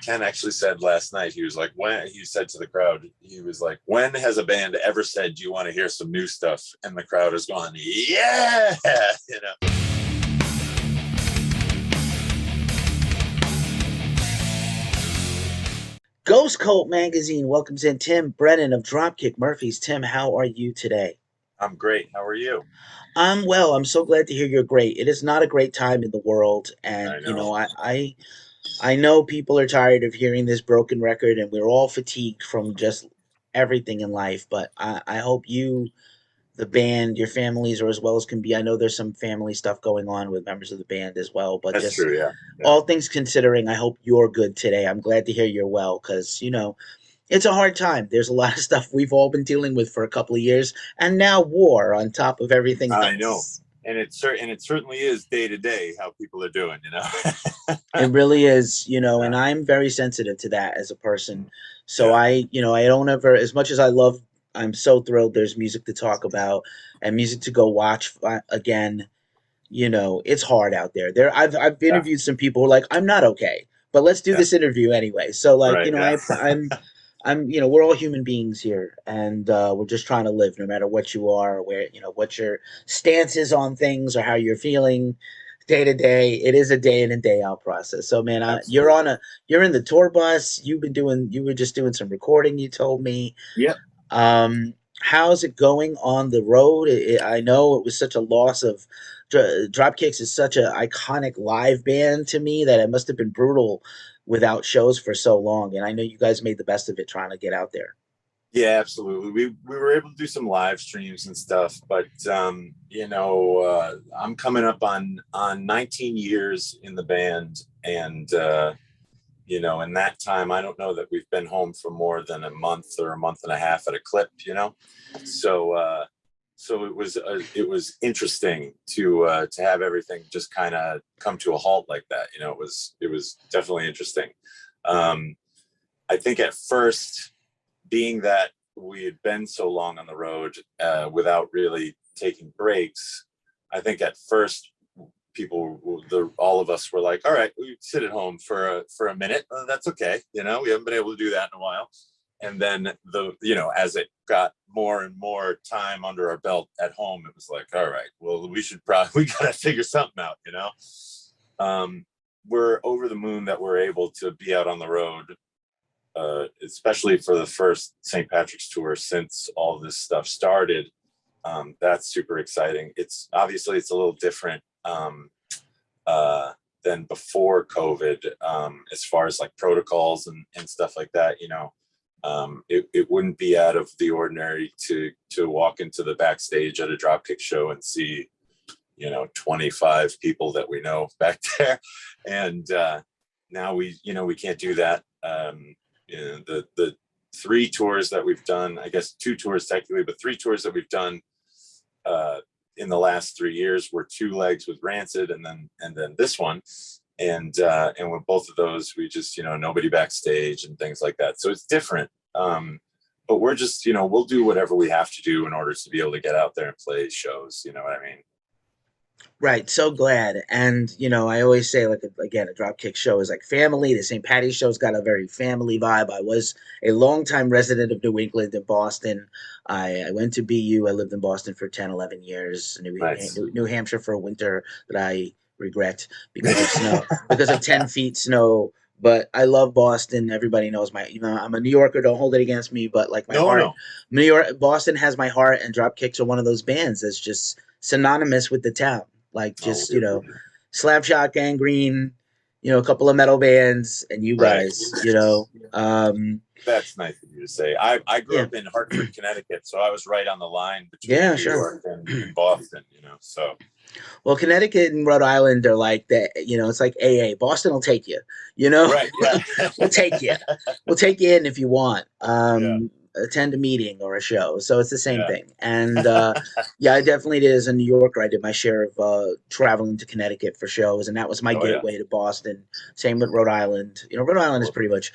Ken actually said last night, he was like, when he said to the crowd, he was like, when has a band ever said, do you want to hear some new stuff? And the crowd is going, yeah, you know. Ghost Cult Magazine welcomes in Tim Brennan of Dropkick Murphys. Tim, how are you today? I'm great. How are you? I'm well. I'm so glad to hear you're great. It is not a great time in the world, and I know. I know people are tired of hearing this broken record, and we're all fatigued from just everything in life. But I hope you, the band, your families are as well as can be. I know there's some family stuff going on with members of the band as well, but That's just true. Yeah. Yeah. all things considering, I hope you're good today. I'm glad to hear you're well because, it's a hard time. There's a lot of stuff we've all been dealing with for a couple of years, and now war on top of everything I know. else. And it certainly is day to day how people are doing, you know? It really is, and Yeah. I'm very sensitive to that as a person. So Yeah. I don't ever, as much as I love, I'm so thrilled there's music to talk about and music to go watch again. It's hard out there. I've Yeah. interviewed some people who are like, I'm not okay, but let's do Yeah. this interview anyway. So like, Right. Yeah. we're all human beings here, and we're just trying to live, no matter what you are, or where what your stance is on things, or how you're feeling day to day. It is a day in and day out process. So, man, Absolutely. you're in the tour bus. You were just doing some recording. You told me. Yep. How's it going on the road? I know it was such a loss of Dropkicks is such an iconic live band to me that it must have been brutal without shows for so long. And I know you guys made the best of it trying to get out there. Yeah, absolutely. We were able to do some live streams and stuff, but I'm coming up on 19 years in the band, and in that time, I don't know that we've been home for more than a month or a month and a half at a clip, So it was interesting to have everything just kind of come to a halt like that. It was definitely interesting. I think at first, being that we had been so long on the road without really taking breaks, I think at first all of us were like, all right, we sit at home for a minute. That's okay. We haven't been able to do that in a while. And then as it got more and more time under our belt at home, it was like, all right, well, we got to figure something out, we're over the moon that we're able to be out on the road, especially for the first St. Patrick's tour since all this stuff started. That's super exciting. It's obviously it's a little different than before COVID, as far as like protocols and stuff like that. It wouldn't be out of the ordinary to walk into the backstage at a Dropkick show and see 25 people that we know back there, and now we can't do that. The 3 tours that we've done, I guess 2 tours technically, but 3 tours that we've done in the last 3 years were 2 legs with Rancid, and then this one, and with both of those we just nobody backstage and things like that, so it's different, but we're just we'll do whatever we have to do in order to be able to get out there and play shows, you know what I mean? Right, so glad. And, I always say, like, again, a Dropkick show is like family. The St. Patty's show's got a very family vibe. I was a longtime resident of New England and Boston. I went to BU. I lived in Boston for 10, 11 years. Nice. New Hampshire for a winter that I regret because of snow, because of 10 feet snow. But I love Boston. Everybody knows I'm a New Yorker. Don't hold it against me. But like my No, heart, no. New York, Boston has my heart, and Dropkicks are one of those bands that's just synonymous with the town. Like Oh, just, Slapshot, Gangrene, a couple of metal bands, and you right. guys. That's nice of you to say. I grew Yeah, up in Hartford, Connecticut, so I was right on the line between yeah, New sure. York and Boston, so Well, Connecticut and Rhode Island are like that. It's like AA. Boston will take you. You know, right, yeah. we'll take you. We'll take you in if you want. Yeah, Attend a meeting or a show. So it's the same yeah. thing. And yeah, I definitely did. As a New Yorker, I did my share of traveling to Connecticut for shows, and that was my Oh yeah. gateway to Boston. Same with Rhode Island. Rhode Island is pretty much,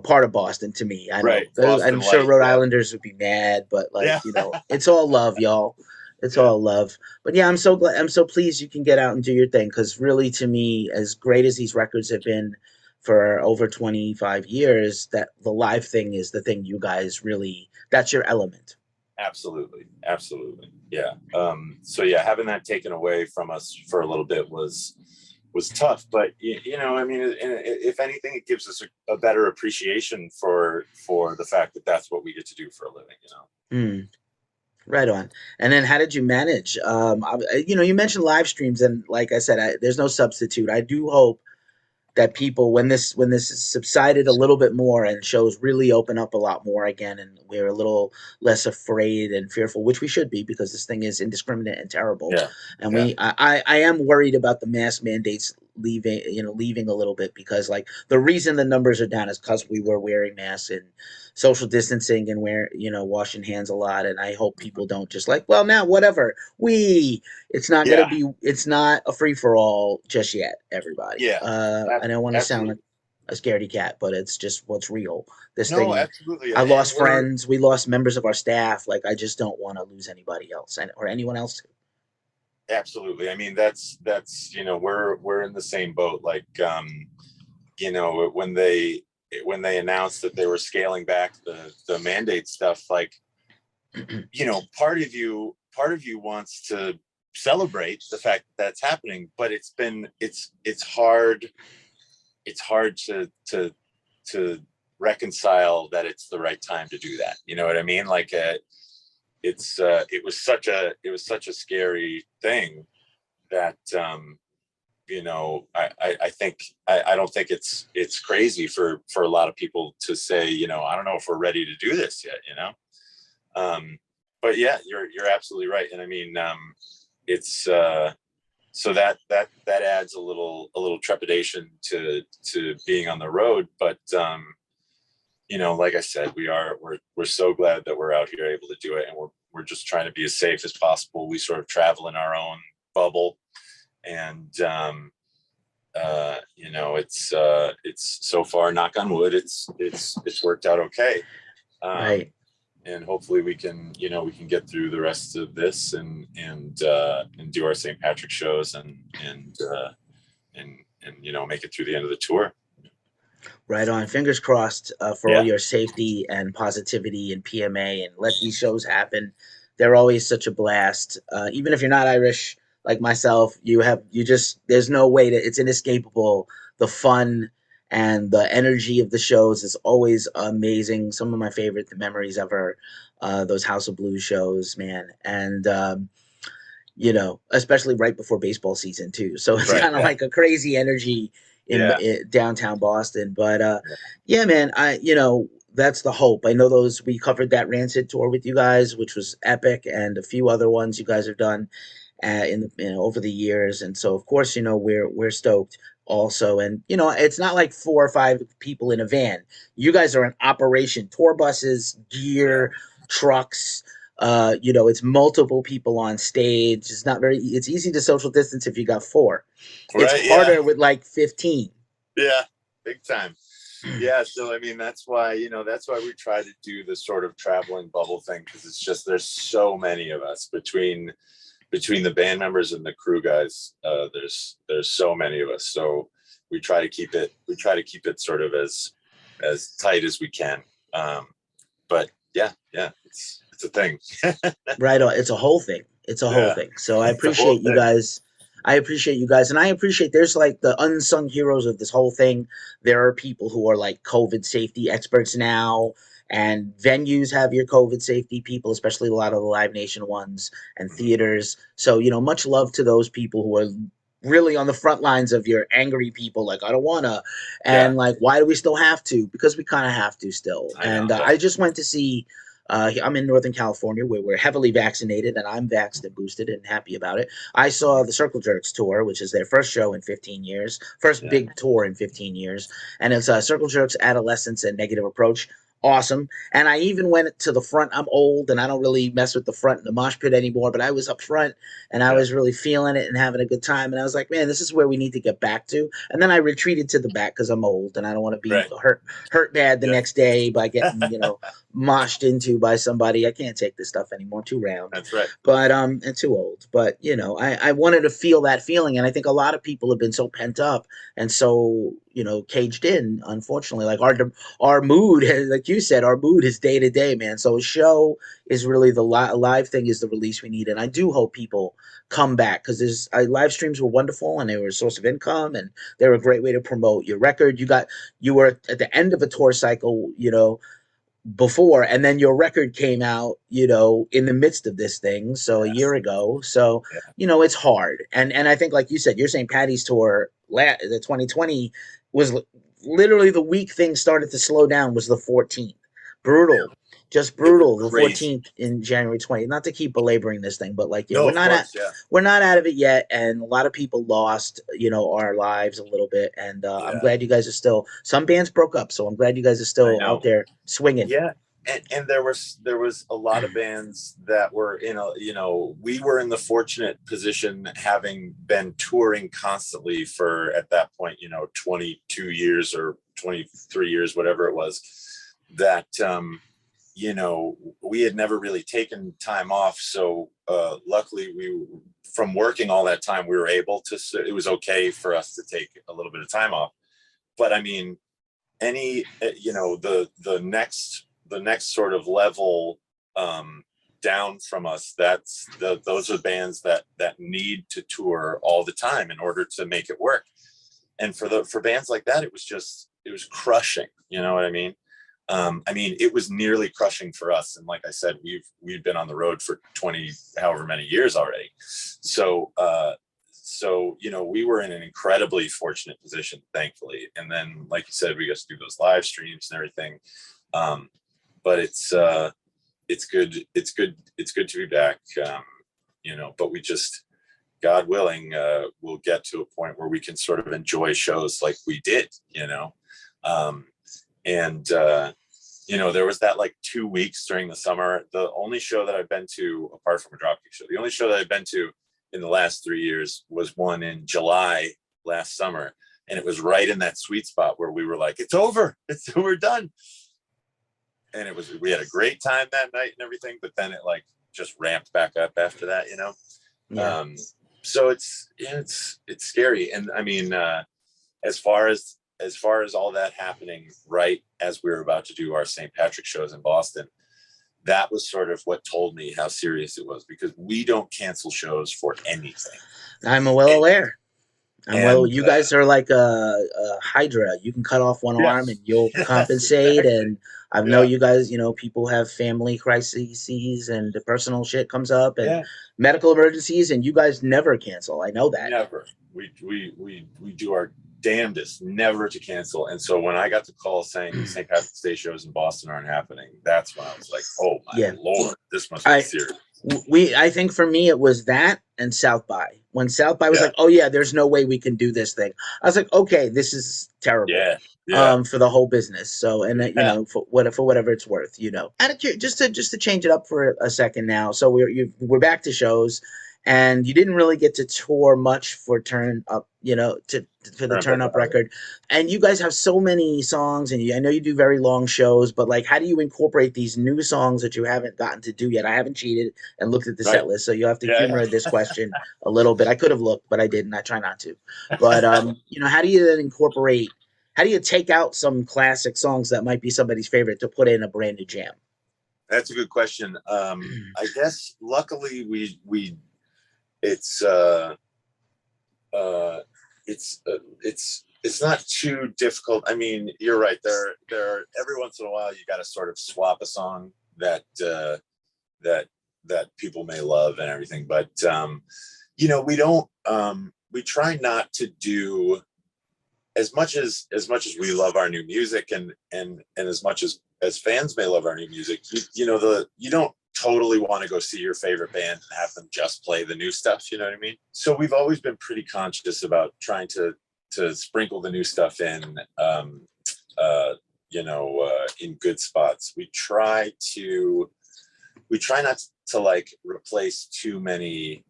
part of Boston to me. I know. Right. Boston I'm sure Light, Rhode yeah. Islanders would be mad, but like, Yeah. it's all love, y'all. It's Yeah. all love. But yeah, I'm so glad. I'm so pleased you can get out and do your thing because really, to me, as great as these records have been for over 25 years, that the live thing is the thing you guys really, that's your element. Absolutely, absolutely, yeah. So yeah, having that taken away from us for a little bit was tough, but you know, I mean, if anything, it gives us a better appreciation for the fact that that's what we get to do for a living, you know. Mm, right on. And then how did you manage? You know, you mentioned live streams, and like I said, there's no substitute. I do hope that people, when this has subsided a little bit more and shows really open up a lot more again, and we're a little less afraid and fearful, which we should be, because this thing is indiscriminate and terrible. Yeah, And yeah, I am worried about the mask mandates leaving a little bit, because like the reason the numbers are down is because we were wearing masks and social distancing and washing hands a lot. And I hope people don't just like, well, now whatever, it's not gonna yeah, be. It's not a free for all just yet, everybody. yeah. I don't want to sound like Absolutely. a scaredy cat, but it's just what's real. This No, thing. absolutely, I and lost we're friends. We lost members of our staff. Like, I just don't want to lose anybody else, or anyone else. absolutely. I mean, that's we're in the same boat. Like, when they announced that they were scaling back the mandate stuff, like, part of you wants to celebrate the fact that that's happening, but it's hard to reconcile that it's the right time to do that. You know what I mean? Like, it was such a scary thing that, I think I don't think it's crazy for a lot of people to say, I don't know if we're ready to do this yet, but yeah, you're absolutely right. And I mean, it's so that adds a little trepidation to being on the road. But like I said, we're so glad that we're out here able to do it, and we're just trying to be as safe as possible. We sort of travel in our own bubble, and it's so far, knock on wood, it's worked out okay. um, Right. and hopefully we can get through the rest of this, and do our St. Patrick shows, and make it through the end of the tour. Right on. Fingers crossed for all Yeah, your safety and positivity and PMA, and let these shows happen. They're always such a blast. Even if you're not Irish like myself, you just, there's no way to, it's inescapable. The fun and the energy of the shows is always amazing. Some of my favorite memories ever, those House of Blues shows, man. And especially right before baseball season too. So it's right, kind of yeah, like a crazy energy yeah, in downtown Boston. But yeah, man, that's the hope. I know those, we covered that Rancid tour with you guys, which was epic, and a few other ones you guys have done over the years. And so of course, we're stoked also. And it's not like 4 or 5 people in a van. You guys are an operation, tour buses, yeah, gear, trucks. It's multiple people on stage. It's easy to social distance if you got 4. It's right, yeah, harder with like 15. yeah, big time. Yeah, so I mean, that's why we try to do the sort of traveling bubble thing, because it's just, there's so many of us between the band members and the crew guys. There's so many of us, so we try to keep it sort of as tight as we can. But yeah, yeah, it's a thing. Right on. It's a whole thing. It's a whole Yeah, thing. So I it's a whole appreciate you thing. guys. I appreciate you guys. And I appreciate, there's like the unsung heroes of this whole thing. There are people who are like COVID safety experts now, and venues have your COVID safety people, especially a lot of the Live Nation ones, and Mhm. theaters. So, much love to those people who are really on the front lines of your angry people, like, I don't want to. Yeah, And like, why do we still have to? Because we kind of have to still. I know. And Yeah, I just went to see, I'm in Northern California, where we're heavily vaccinated, and I'm vaxxed and boosted and happy about it. I saw mhm. the Circle Jerks tour, which is their first show in 15 years, first Yeah, big tour in 15 years. And it's Circle Jerks, Adolescence, and Negative Approach. Awesome. And I even went to the front. I'm old and I don't really mess with the front and the mosh pit anymore, but I was up front and I yeah, was really feeling it and having a good time. And I was like, man, this is where we need to get back to. And then I retreated to the back because I'm old and I don't want to be right. hurt bad the Yeah, next day by getting, moshed into by somebody. I can't take this stuff anymore. Too round. That's right. But and too old. But I wanted to feel that feeling, and I think a lot of people have been so pent up and so caged in. Unfortunately, like our mood, like you said, our mood is day to day, man. So a show is really the live thing is the release we need, and I do hope people come back because live streams were wonderful and they were a source of income and they were a great way to promote your record. You were at the end of a tour cycle, before, and then your record came out in the midst of this thing, so a Yes. year ago. So Yeah. it's hard, and I think, like you said, your St. Patty's tour, the 2020, was literally the week things started to slow down was the 14th. Brutal, just It was brutal. The crazy. 14th in January 20th. Not to keep belaboring this thing, but like, yeah, No, of course. Yeah. we're not out of it yet, and a lot of people lost our lives a little bit, and I'm Yeah. glad you guys are still. Some bands broke up, so I'm glad you guys are I still out know. there swinging. Yeah. And there was a lot of bands that were we were in the fortunate position having been touring constantly for at that point 22 years or 23 years, whatever it was, that we had never really taken time off. So luckily from working all that time, we were able to, it was okay for us to take a little bit of time off. But I mean, the next sort of level down from us, those are bands that need to tour all the time in order to make it work. And for bands like that, it was crushing. You know what I mean? It was nearly crushing for us. And like I said, we've been on the road for 20, however many years already. So we were in an incredibly fortunate position, thankfully. And then, like you said, we got to do those live streams and everything. But it's good. It's good to be back. But we just, God willing, we'll get to a point where we can sort of enjoy shows like we did, there was that like 2 weeks during the summer. The only show that I've been to, apart from a Dropkick show, the only show that I've been to in the last 3 years was one in July last summer. And it was right in that sweet spot where we were like, it's over. We're done. And we had a great time that night and everything, but then it like just ramped back up after that, Yeah. So it's scary. And as far as all that happening right as we were about to do our St. Patrick's shows in Boston, that was sort of what told me how serious it was, because we don't cancel shows for anything. I'm well aware. You And guys are like a Hydra. You can cut off one arm and you'll yes, compensate. exactly. And I know Yeah, you guys, people have family crises and the personal shit comes up and yeah, medical emergencies, and you guys never cancel. I know that. never. We do our damnedest never to cancel. And so when I got the call saying St. Patrick's Day shows in Boston aren't happening, that's when I was like, oh my Yeah. Lord, this must be serious. I think for me it was that and South by. When South by was Yeah, like, oh yeah, there's no way we can do this thing. I was like, okay, this is terrible. yeah, yeah, For the whole business. So, and yeah. for whatever it's worth, just to change it up for a second now. So we're back to shows, and you didn't really get to tour much for Turn Up, for the Turn Up record. And you guys have so many songs, and I know you do very long shows, but like, how do you incorporate these new songs that you haven't gotten to do yet? I haven't cheated and looked at the set Right. list, so you have to Yeah, humor this question a little bit. I could have looked, but I didn't. I try not to. But how do you then incorporate? How do you take out some classic songs that might be somebody's favorite to put in a brand new jam? that's a good question. I guess luckily we it's uh it's not too difficult. I mean, you're right. There every once in a while you got to sort of swap a song that people may love and everything, but we don't we try not to do as much as we love our new music, and as much as fans may love our new music, you don't totally want to go see your favorite band and have them just play the new stuff. You know what I mean? So we've always been pretty conscious about trying to sprinkle the new stuff in, in good spots. We try not to like replace too many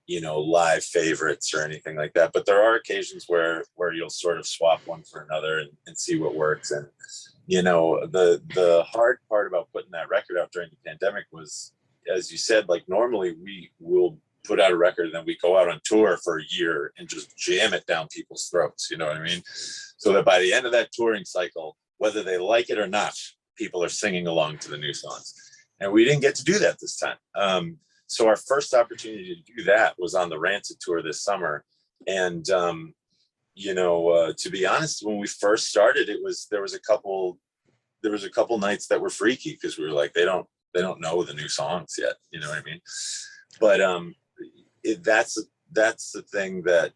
live favorites or anything like that. But there are occasions where you'll sort of swap one for another and see what works. And the hard part about putting that record out during the pandemic was, as you said, like normally we will put out a record and then we go out on tour for a year and just jam it down people's throats. You know what I mean? So that by the end of that touring cycle, whether they like it or not, people are singing along to the new songs. And we didn't get to do that this time. So our first opportunity to do that was on the Rancid tour this summer. And, to be honest, when we first started, there was a couple nights that were freaky because we were like, they don't know the new songs yet. You know what I mean? But that's the thing that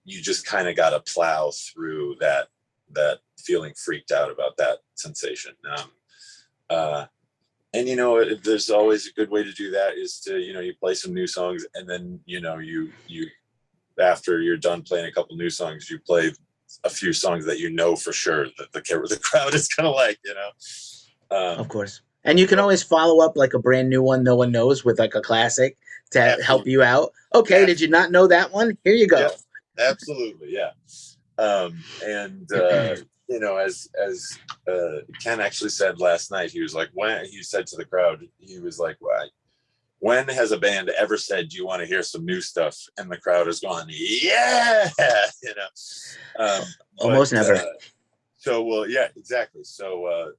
you just kind of got to plow through that feeling freaked out about that sensation. And there's always a good way to do that is to, you play some new songs and then, you after you're done playing a couple new songs, you play a few songs that for sure that the crowd is going to like, Of course. And you can always follow up like a brand new one no one knows with like a classic to help you out. Okay, did you not know that one? Here you go. Yep, absolutely, yeah. As Ken actually said last night, he was like, he said to the crowd, he was like, when has a band ever said, do you want to hear some new stuff? And the crowd has gone, yeah, Almost never. So, well, yeah, exactly. So,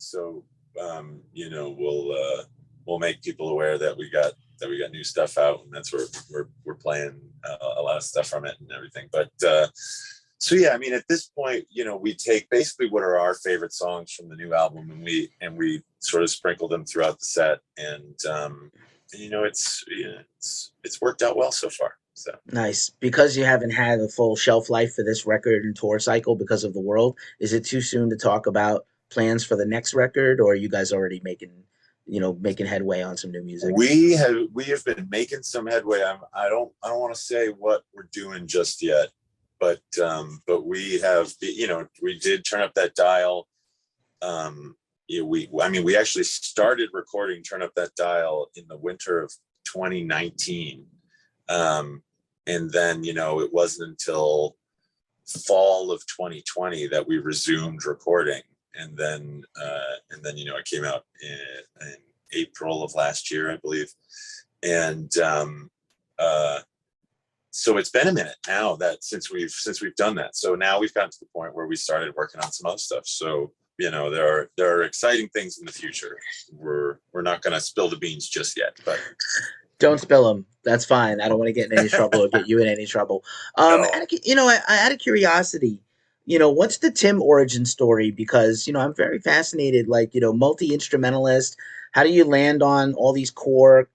we'll make people aware that we got new stuff out, and that's where we're playing a lot of stuff from it and everything. But so yeah, I mean, at this point, we take basically what are our favorite songs from the new album, and we sort of sprinkle them throughout the set, and it's worked out well so far. So nice. Because you haven't had a full shelf life for this record and tour cycle because of the world, is it too soon to talk about plans for the next record, or are you guys already making headway on some new music? We have been making some headway. I don't want to say what we're doing just yet, but we have, we did turn up that dial. We actually started recording Turn Up That Dial in the winter of 2019. And then, it wasn't until fall of 2020 that we resumed recording. And then, it came out in April of last year, I believe. And so it's been a minute now that since we've done that. So now we've gotten to the point where we started working on some other stuff. So, there are exciting things in the future. We're not going to spill the beans just yet, but don't spill them. That's fine. I don't want to get in any trouble or get you in any trouble. No. Out of curiosity, what's the Tim origin story? Because, I'm very fascinated, like, multi-instrumentalist. How do you land on all these core,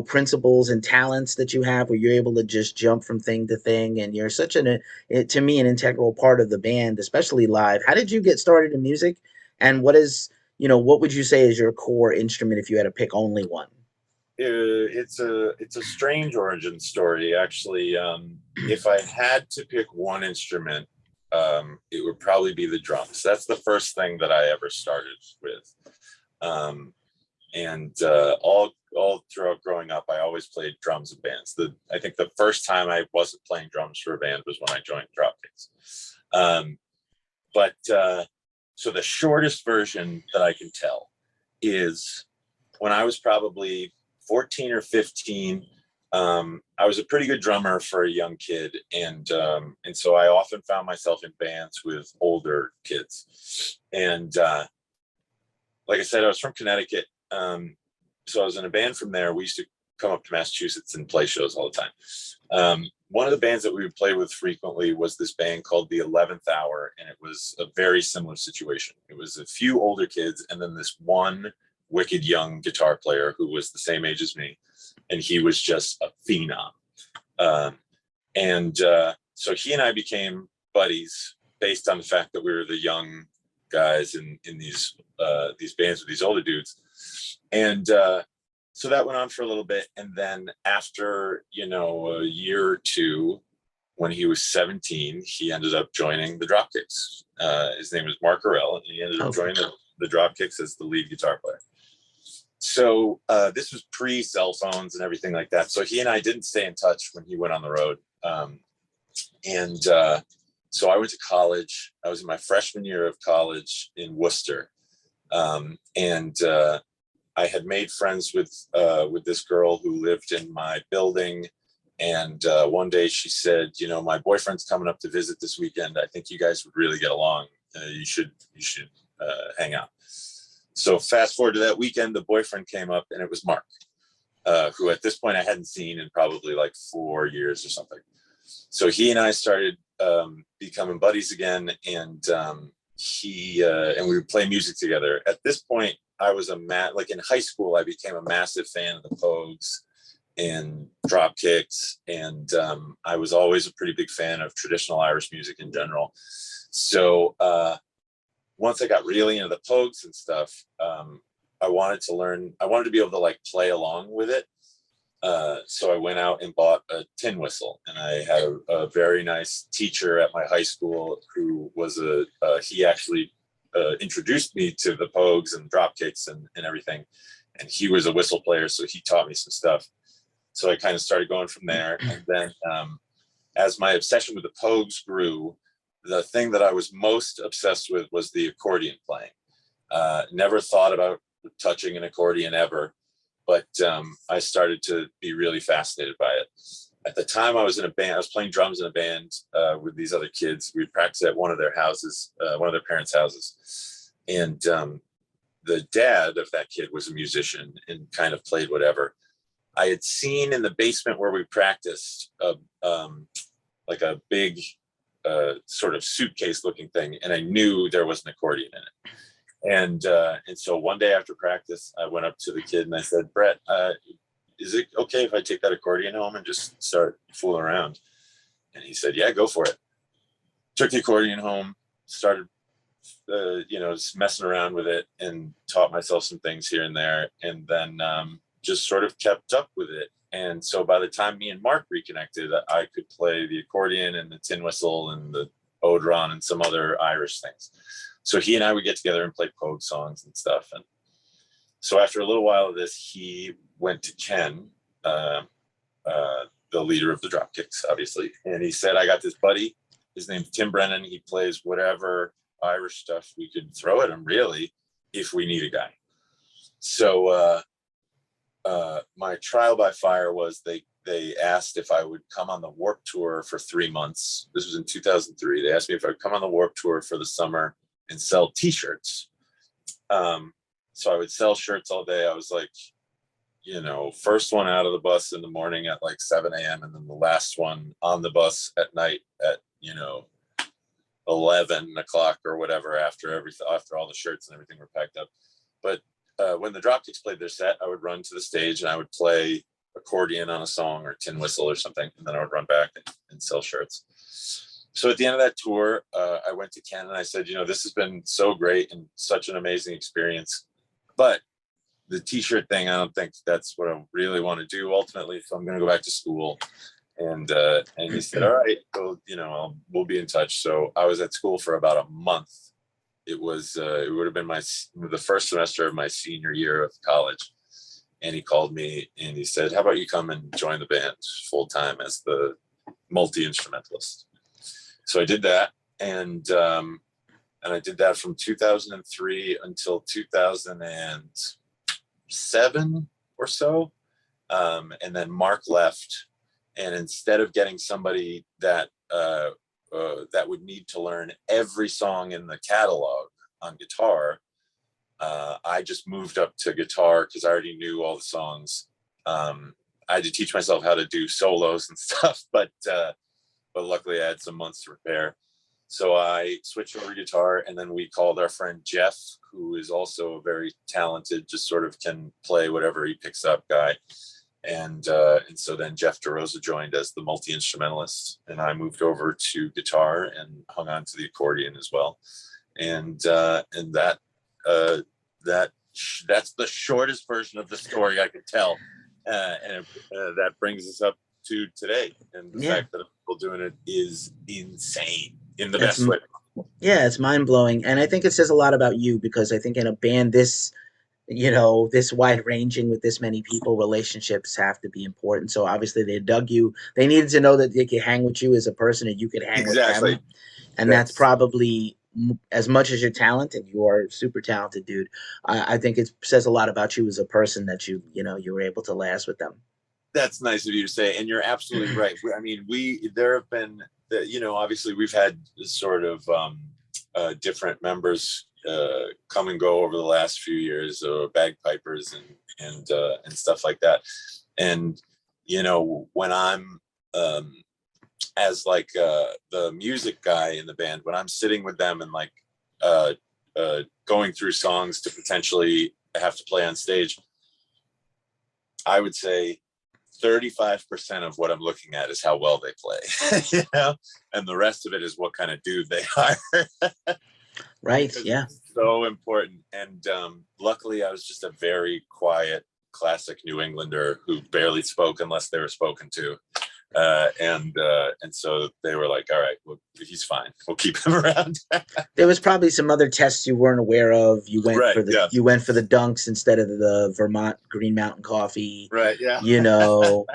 principles and talents that you have where you're able to just jump from thing to thing? And you're such to me, an integral part of the band, especially live. How did you get started in music? And what would you say is your core instrument if you had to pick only one? It's a strange origin story, actually. If I had to pick one instrument, it would probably be the drums. That's the first thing that I ever started with. All throughout growing up, I always played drums in bands. I think the first time I wasn't playing drums for a band was when I joined Dropkick. So the shortest version that I can tell is when I was probably 14 or 15. I was a pretty good drummer for a young kid, and so I often found myself in bands with older kids. And like I said, I was from Connecticut, so I was in a band from there. We used to come up to Massachusetts and play shows all the time. One of the bands that we would play with frequently was this band called the 11th Hour, and it was a very similar situation. It was a few older kids, and then this one wicked young guitar player who was the same age as me, and he was just a phenom. So he and I became buddies based on the fact that we were the young guys in these bands with these older dudes. And so that went on for a little bit. And then after, a year or two, when he was 17, he ended up joining the Dropkicks. His name is Mark Arell, and he ended up joining the Dropkicks as the lead guitar player. So this was pre cell phones and everything like that. So he and I didn't stay in touch when he went on the road. And so I went to college. I was in my freshman year of college in Worcester. And I had made friends with this girl who lived in my building. And one day she said, you know, my boyfriend's coming up to visit this weekend. I think you guys would really get along. You should hang out. So fast forward to that weekend, the boyfriend came up, and it was Mark, who at this point I hadn't seen in probably like 4 years or something. So he and I started becoming buddies again, and and we would play music together. At this point, I was like in high school, I became a massive fan of the Pogues and Dropkicks, and I was always a pretty big fan of traditional Irish music in general. So once I got really into the Pogues and stuff, I wanted to be able to like play along with it. So I went out and bought a tin whistle, and I had a very nice teacher at my high school who was he actually introduced me to the Pogues and Dropkicks and everything. And he was a whistle player, so he taught me some stuff. So I kind of started going from there. And then as my obsession with the Pogues grew, the thing that I was most obsessed with was the accordion playing. Never thought about touching an accordion ever, but I started to be really fascinated by it. At the time I was in a band, I was playing drums in a band with these other kids. We'd practice at one of their houses, one of their parents' houses. And the dad of that kid was a musician and kind of played whatever. I had seen in the basement where we practiced like a big sort of suitcase looking thing, and I knew there was an accordion in it. And so one day after practice, I went up to the kid and I said, Brett, is it okay if I take that accordion home and just start fooling around? And he said, yeah, go for it. Took the accordion home, started just messing around with it, and taught myself some things here and there, and then just sort of kept up with it. And so by the time me and Mark reconnected, I could play the accordion and the tin whistle and the odron and some other Irish things. So he and I would get together and play Pogue songs and stuff. And so after a little while of this, he went to Ken, the leader of the Dropkicks, obviously. And he said, I got this buddy. His name's Tim Brennan. He plays whatever Irish stuff we could throw at him, really, if we need a guy. So my trial by fire was they asked if I would come on the Warped Tour for 3 months. This was in 2003. They asked me if I would come on the Warped Tour for the summer and sell t-shirts. So I would sell shirts all day. I was like, first one out of the bus in the morning at like 7 a.m. and then the last one on the bus at night at 11 o'clock or whatever after all the shirts and everything were packed up. But when the Dropkicks played their set, I would run to the stage and I would play accordion on a song or tin whistle or something, and then I would run back and sell shirts. So at the end of that tour, I went to Ken and I said, this has been so great and such an amazing experience, but the t-shirt thing, I don't think that's what I really want to do ultimately. So I'm going to go back to school. And he said, all right, well, we'll be in touch. So I was at school for about a month. It would have been the first semester of my senior year of college. And he called me and he said, how about you come and join the band full time as the multi-instrumentalist? So I did that. And I did that from 2003 until 2007 or so. And then Mark left. And instead of getting somebody that would need to learn every song in the catalog on guitar, I just moved up to guitar because I already knew all the songs. I had to teach myself how to do solos and stuff, but luckily I had some months to prepare. So I switched over to guitar, and then we called our friend Jeff, who is also a very talented, just sort of can play whatever he picks up guy. And so then Jeff DeRosa joined as the multi-instrumentalist, and I moved over to guitar and hung on to the accordion as well. And that's the shortest version of the story I could tell. And that brings us up to today. And the fact that I'm still doing it is insane in the best way. Yeah, it's mind blowing. And I think it says a lot about you, because I think in a band this you know, this wide ranging with this many people, relationships have to be important. So obviously they dug you. They needed to know that they could hang with you as a person and you could hang with them. Exactly. And that's That's probably as much as your talent, and you are super talented, dude. I think it says a lot about you as a person that you know, you were able to last with them. that's nice of you to say, and you're absolutely right. I mean, there have been, you know, obviously we've had sort of different members come and go over the last few years, bagpipers and stuff like that. And you know, when I'm as like the music guy in the band, when I'm sitting with them and like going through songs to potentially have to play on stage, I would say 35% of what I'm looking at is how well they play, you know, and the rest of it is what kind of dude they are. Right? Because Yeah. it's so important. And luckily, I was just a very quiet, classic New Englander who barely spoke unless they were spoken to. And so they were like, all right, well, he's fine. We'll keep him around. There was probably some other tests you weren't aware of. Right. Yeah. You went for the dunks instead of the Vermont Green Mountain Coffee. Right. Yeah. You know,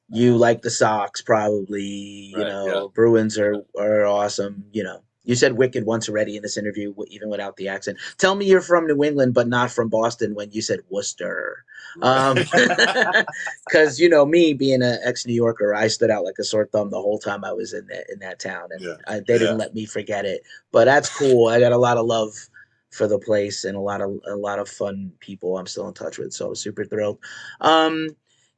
you like the Sox probably. You Right. Yeah. know, Bruins are awesome. You know, you said wicked once already in this interview, even without the accent. Tell me you're from New England, but not from Boston when you said Worcester. Because you know me being an ex New Yorker, I stood out like a sore thumb the whole time I was in that town, and Yeah. they Yeah. didn't let me forget it. But that's cool. I got a lot of love for the place and a lot of fun people I'm still in touch with. So I was super thrilled. Um,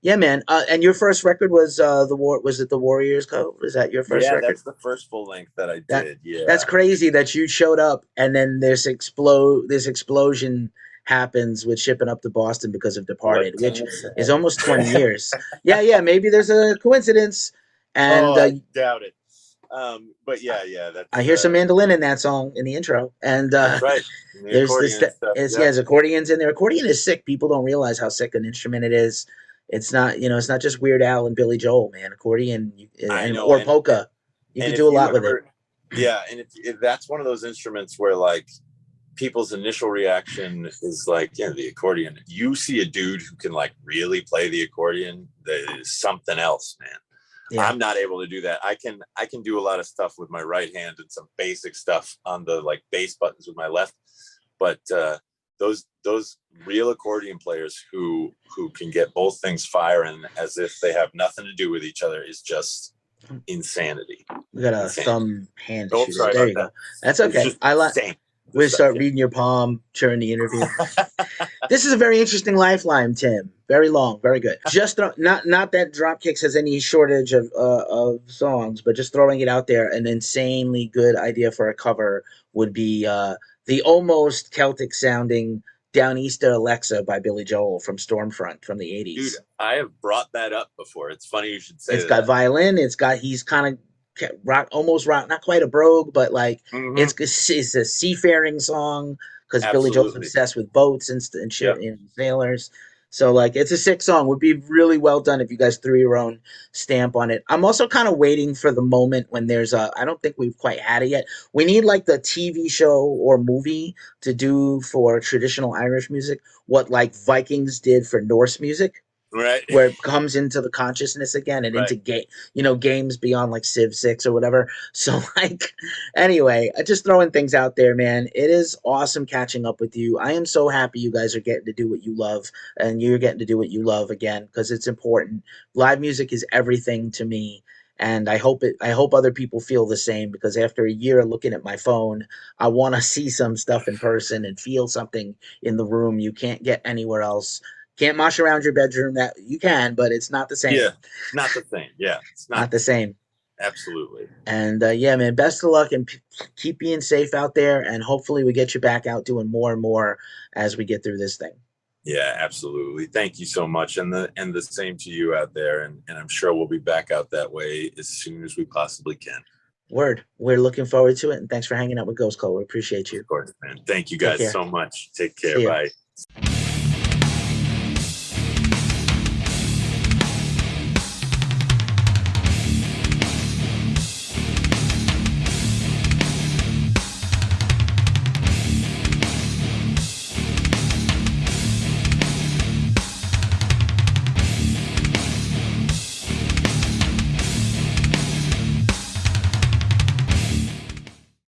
yeah, man. And your first record was Was it the Warriors Code? Was that your first Yeah. record? That's the first full length that I That did. that's Yeah. crazy that you showed up and then this explosion happens with shipping up to Boston because of Like Departed, which 10 is almost 20 years. Yeah, yeah, maybe there's a coincidence. And Oh, I doubt it. But yeah, I hear some mandolin in that song in the intro. And that's right. And the there's this accordion and stuff. is yeah, Yep. there's accordions in there. Accordion is sick. People don't realize how sick an instrument it is. It's not, you know, it's not just Weird Al and Billy Joel, man. Accordion I and know. or polka. You And could if do a you lot with it. ever, yeah, and if that's one of those instruments where like people's initial reaction is like, yeah, the accordion. You see a dude who can like really play the accordion, that is something else, man. Yeah. I'm not able to do that. I can do a lot of stuff with my right hand and some basic stuff on the like bass buttons with my left, but those real accordion players who can get both things firing as if they have nothing to do with each other is just insanity. We got a Insanity. thumb hand Oh, issue there. sorry There about you go. that. That's It's okay. just I like. insane. We start reading your palm during the interview. This is a very interesting lifeline, Tim. Very long, very good. Just not that Dropkicks has any shortage of songs, but just throwing it out there, an insanely good idea for a cover would be the almost Celtic sounding "Down Easter Alexa" by Billy Joel from Stormfront from the Dude, '80s. I have brought that up before. It's funny you should say It's got that. violin. He's kind of rock, almost rock, not quite a brogue, but like Mm-hmm. it's a seafaring song because Billy Joel's Absolutely. obsessed with boats and shit Yep. and sailors. So like it's a sick song. Would be really well done if you guys threw your own stamp on it. I'm also kind of waiting for the moment when there's a. I don't think we've quite had it yet. We need like the TV show or movie to do for traditional Irish music what like Vikings did for Norse music, Right. where it comes into the consciousness again and Right. into games beyond like Civ 6 or whatever. So like anyway, just throwing things out there, man. It is awesome catching up with you. I am so happy you guys are getting to do what you love and you're getting to do what you love again because it's important. Live music is everything to me. And I hope other people feel the same because after a year of looking at my phone, I want to see some stuff in person and feel something in the room you can't get anywhere else. Can't mosh around your bedroom. That you can, but it's not the same. Yeah. Not the same. Yeah. It's Not not the the same. same. Absolutely. And yeah, man, best of luck and keep being safe out there. And hopefully we get you back out doing more and more as we get through this thing. Yeah, absolutely. Thank you so much. And the same to you out there. And I'm sure we'll be back out that way as soon as we possibly can. Word. We're looking forward to it. And thanks for hanging out with Ghost Call. We appreciate you. Of course, man. Thank you Take guys care. so much. Take care. See ya. Bye.